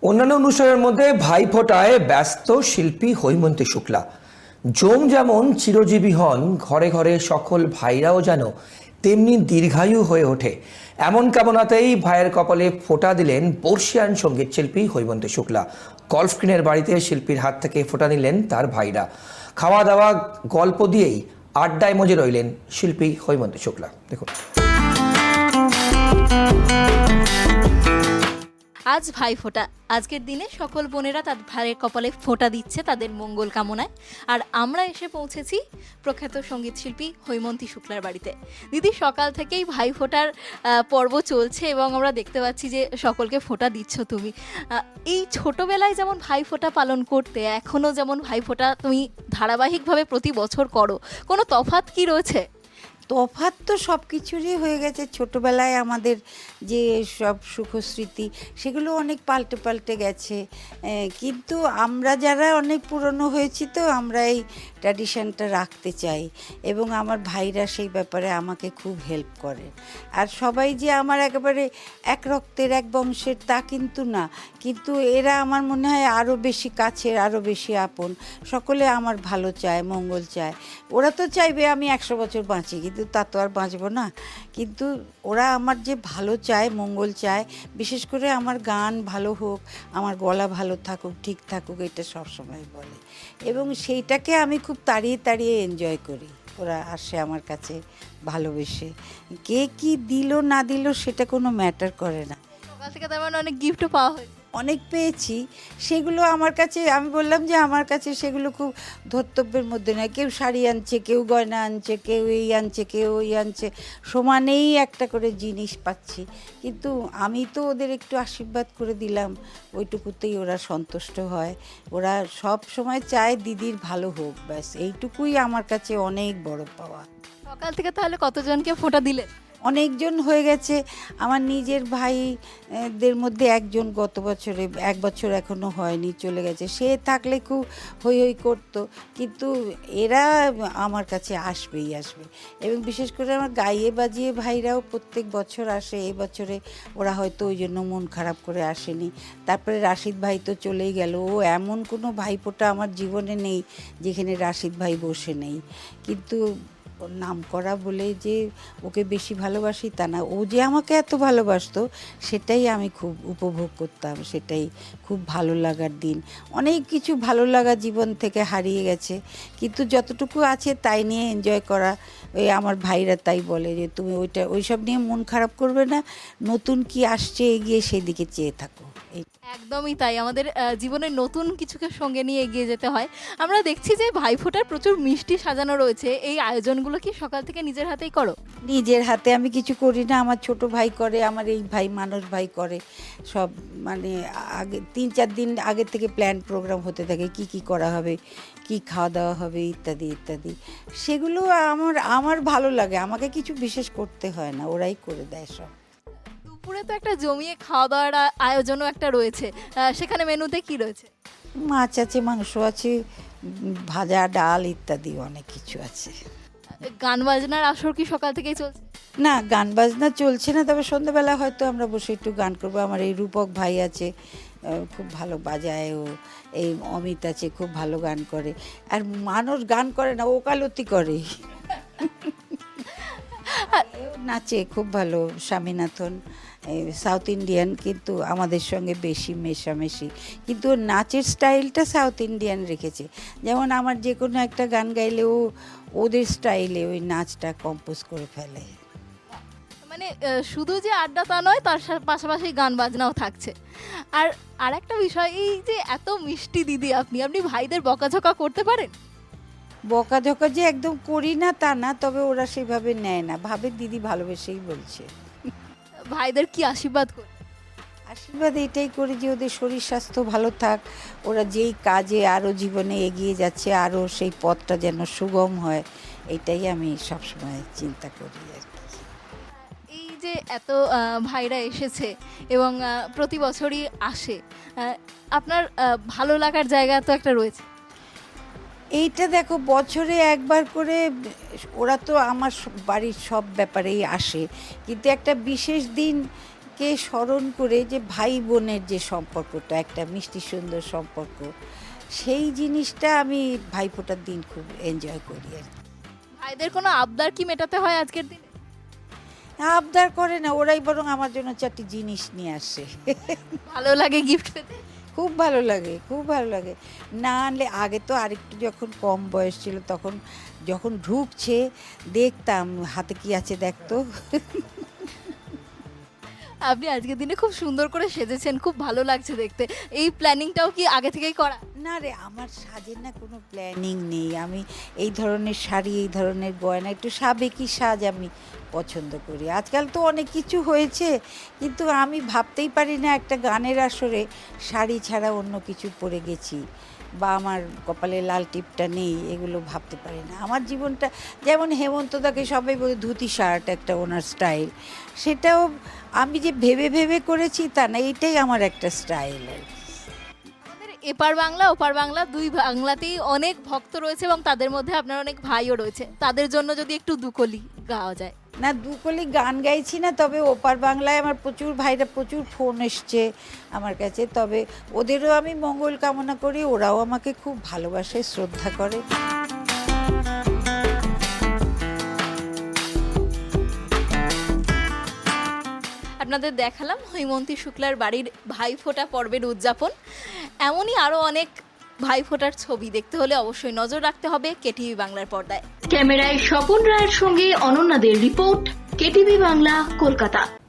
অন্যান্য অনুষ্ঠানের মধ্যে ভাইফোঁটায় ব্যস্ত শিল্পী হৈমন্তী শুক্লা। জম যেমন চিরজীবী হন, ঘরে ঘরে সকল ভাইরাও যেন তেমনি দীর্ঘায়ু হয়ে ওঠে, এমন কামনাতেই ভাইয়ের কপালে ফোঁটা দিলেন বর্ষিয়ান সঙ্গীত শিল্পী হৈমন্তী শুক্লা। গল্ফ স্ক্রিনের বাড়িতে শিল্পীর হাত থেকে ফোঁটা নিলেন তার ভাইরা। খাওয়া দাওয়া গল্প দিয়েই আড্ডায় মজে রইলেন শিল্পী হৈমন্তী শুক্লা। দেখুন। আজ ভাইফোঁটা। আজকের দিনে সকল বোনেরা তার ভাইয়ের কপালে ফোঁটা দিচ্ছে তাদের মঙ্গল কামনায়। আর আমরা এসে পৌঁছেছি প্রখ্যাত সঙ্গীত শিল্পী হৈমন্তী শুক্লার বাড়িতে। দিদি, সকাল থেকেই ভাইফোঁটার পর্ব চলছে এবং আমরা দেখতে পাচ্ছি যে সকলকে ফোঁটা দিচ্ছ তুমি। এই ছোটবেলায় যেমন ভাইফোঁটা পালন করতে, এখনও যেমন ভাইফোঁটা তুমি ধারাবাহিকভাবে প্রতি বছর করো, কোনো তফাৎ কি রয়েছে? তফাৎ তো সব কিছুরই হয়ে গেছে। ছোটোবেলায় আমাদের যে সব সুখস্মৃতি সেগুলো অনেক পাল্টে পাল্টে গেছে, কিন্তু আমরা যারা অনেক পুরনো হয়েছি তো আমরা এই ট্র্যাডিশনটা রাখতে চাই এবং আমার ভাইরা সেই ব্যাপারে আমাকে খুব হেল্প করে। আর সবাই যে আমার একেবারে এক রক্তের এক বংশের তা কিন্তু না, কিন্তু এরা আমার মনে হয় আরও বেশি কাছের, আরও বেশি আপন। সকলে আমার ভালো চায়, মঙ্গল চায়। ওরা তো চাইবে আমি 100 বছর বাঁচি, কিন্তু তা তো আর বাঁচবো না। কিন্তু ওরা আমার যে ভালো চায়, মঙ্গল চায়, বিশেষ করে আমার গান ভালো হোক, আমার গলা ভালো থাকুক, ঠিক থাকুক, এটা সবসময় বলে এবং সেইটাকে আমি খুব তাড়িয়ে তাড়িয়ে এনজয় করি। ওরা আসে আমার কাছে ভালোবেসে, কে কি দিল না দিল সেটা কোনো ম্যাটার করে না। সকাল থেকে তার মানে অনেক গিফটও পাওয়া হয়েছে। অনেক পেয়েছি, সেগুলো আমার কাছে, আমি বললাম যে আমার কাছে সেগুলো খুব ধর্তব্যের মধ্যে নয়। কেউ শাড়ি আনছে, কেউ গয়না আনছে, কেউ এই আনছে, কেউ ওই আনছে, সমানেই একটা করে জিনিস পাচ্ছি। কিন্তু আমি তো ওদের একটু আশীর্বাদ করে দিলাম, ওইটুকুতেই ওরা সন্তুষ্ট হয়। ওরা সব সময় চায় দিদির ভালো হোক, ব্যাস এইটুকুই আমার কাছে অনেক বড় পাওয়া। সকাল থেকে তাহলে কতজনকে ফোঁটা দিলেন? অনেকজন হয়ে গেছে। আমার নিজের ভাইদের মধ্যে একজন গত বছরে, 1 বছর এখনও হয়নি, চলে গেছে। সে থাকলে খুব হই হই করতো, কিন্তু এরা আমার কাছে আসবেই আসবে। এবং বিশেষ করে আমার গাইয়ে বাজিয়ে ভাইরাও প্রত্যেক বছর আসে। এই বছরে ওরা হয়তো ওই জন্য মন খারাপ করে আসেনি। তারপরে রাশিদ ভাই তো চলেই গেল। ও এমন কোনো ভাইফোঁটা আমার জীবনে নেই যেখানে রাশিদ ভাই বসে নেই। কিন্তু ওর নাম করা বলে যে ওকে বেশি ভালোবাসি তা না, ও যে আমাকে এত ভালোবাসতো সেটাই আমি খুব উপভোগ করতাম, সেটাই খুব ভালো লাগার দিন। অনেক কিছু ভালো লাগা জীবন থেকে হারিয়ে গেছে, কিন্তু যতটুকু আছে তাই নিয়ে এনজয় করা। ওই আমার ভাইরা তাই বলে যে তুমি ওইসব নিয়ে মন খারাপ করবে না, নতুন কি আসছে এগিয়ে সেদিকে চেয়ে থাকো। একদমই তাই, আমাদের জীবনের নতুন কিছুকে সঙ্গে নিয়ে এগিয়ে যেতে হয়। আমরা দেখছি যে ভাইফোঁটার প্রচুর মিষ্টি সাজানো রয়েছে। এই আয়োজনগুলো কি সকাল থেকে নিজের হাতেই করো? নিজের হাতে আমি কিছু করি না, আমার ছোট ভাই করে, আমার এই ভাই মানস ভাই করে। সব মানে আগে 3-4 দিন আগে থেকে প্ল্যান প্রোগ্রাম হতে থাকে, কি কি করা হবে, কি খাওয়া দাওয়া হবে, ইত্যাদি ইত্যাদি। সেগুলো আমার ভালো লাগে, আমাকে কিছু বিশেষ করতে হয় না, ওরাই করে দেয় সব। দুপুরে তো একটা জমিয়ে খাওয়া দাওয়ার আয়োজনও একটা রয়েছে, সেখানে মেনুতে কি রয়েছে? মাছ আছে, মাংস আছে, ভাজা, ডাল ইত্যাদি অনেক কিছু আছে। গান বাজনার আসর কি সকাল থেকেই চলছে? না, গান বাজনা চলছে না, তবে সন্ধ্যাবেলা হয়তো আমরা বসে একটু গান করবো। আমার এই রূপক ভাই আছে, খুব ভালো বাজায় ও। এই অমিত আছে, খুব ভালো গান করে। আর মানুষ গান করে না, ওকালতি করে। নাচে খুব ভালো, স্বামীনাথন, সাউথ ইন্ডিয়ান, কিন্তু আমাদের সঙ্গে বেশি মেশামেশি, কিন্তু ওর নাচের স্টাইলটা সাউথ ইন্ডিয়ান রেখেছে। যেমন আমার যে কোনো একটা গান গাইলে ও ওদের স্টাইলে ওই নাচটা কম্পোজ করে ফেলে। মানে শুধু যে আড্ডা তা নয়, তার পাশাপাশি গান বাজনাও থাকছে। আর আরেকটা বিষয়, এই যে এত মিষ্টি দিদি, আপনি ভাইদের বকাঝকা করতে পারেন? বকাঝকা যে একদম করি না তা না, তবে ওরা সেভাবে নেয় না, ভাবে দিদি ভালোবেসেই বলছে। ভাইদের কি আশীর্বাদ করে? আশীর্বাদ এটাই করি যে ওদের শরীর স্বাস্থ্য ভালো থাক, ওরা যেই কাজে আরও জীবনে এগিয়ে যাচ্ছে আরও সেই পথটা যেন সুগম হয়, এটাই আমি সবসময় চিন্তা করি আর কি। এই যে এত ভাইরা এসেছে এবং প্রতি বছরই আসে, আপনার ভালো লাগার জায়গা তো একটা রয়েছে। এইটা দেখো, বছরে একবার করে ওরা তো আমার বাড়ির সব ব্যাপারেই আসে, কিন্তু একটা বিশেষ দিন কে স্মরণ করে যে ভাই বোনের যে সম্পর্কটা, একটা মিষ্টি সুন্দর সম্পর্ক, সেই জিনিসটা আমি ভাইফোঁটার দিন খুব এনজয় করি আর কি। ভাইদের কোনো আবদার কি মেটাতে হয় আজকের দিনে? আবদার করে না, ওরাই বরং আমার জন্য 4টি জিনিস নিয়ে আসে। ভালো লাগে গিফট পেতে? খুব ভালো লাগে, খুব ভালো লাগে। না আনলে, আগে তো আরেকটু যখন কম বয়স ছিল তখন যখন ঢুকছে দেখতাম হাতে কি আছে দেখতো। আপনি আজকের দিনে খুব সুন্দর করে সেজেছেন, খুব ভালো লাগছে দেখতে। এই প্ল্যানিংটাও কি আগে থেকেই করা? না রে, আমার সাজের না কোনো প্ল্যানিং নেই। আমি এই ধরনের শাড়ি, এই ধরনের গয়না, একটু সাবেকি সাজ আমি পছন্দ করি। আজকাল তো অনেক কিছু হয়েছে, কিন্তু আমি ভাবতেই পারি না একটা গানের আসরে শাড়ি ছাড়া অন্য কিছু পরে গেছি, বা আমার কপালে লাল টিপটা নেই, এগুলো ভাবতে পারি না। আমার জীবনটা যেমন হেমন্তদাকে সবাই বলে ধুতি শার্ট একটা ওনার স্টাইল, সেটাও আমি যে ভেবে ভেবে করেছি তা না, এইটাই আমার একটা স্টাইল আর কি। আমাদের এপার বাংলা ওপার বাংলা দুই বাংলাতেই অনেক ভক্ত রয়েছে এবং তাদের মধ্যে আপনার অনেক ভাইও রয়েছে। তাদের জন্য যদি একটু দুকলি গাওয়া যায়। না, দুকলি গান গাইছি না, তবে ওপার বাংলায় আমার প্রচুর ভাইরা, প্রচুর ফোন এসছে আমার কাছে। তবে ওদেরও আমি মঙ্গল কামনা করি, ওরাও আমাকে খুব ভালোবাসে, শ্রদ্ধা করে। আপনাদের দেখালাম হৈমন্তী শুক্লার বাড়ির ভাইফোঁটা পর্বের উদযাপন। এমনই আরও অনেক ভাইফোঁটার ছবি দেখতে হলে অবশ্যই নজর রাখতে হবে কেটিভি বাংলার পর্দায়। ক্যামেরায় স্বপন রায়ের সঙ্গে অনন্যাদের রিপোর্ট, কেটিভি বাংলা, কলকাতা।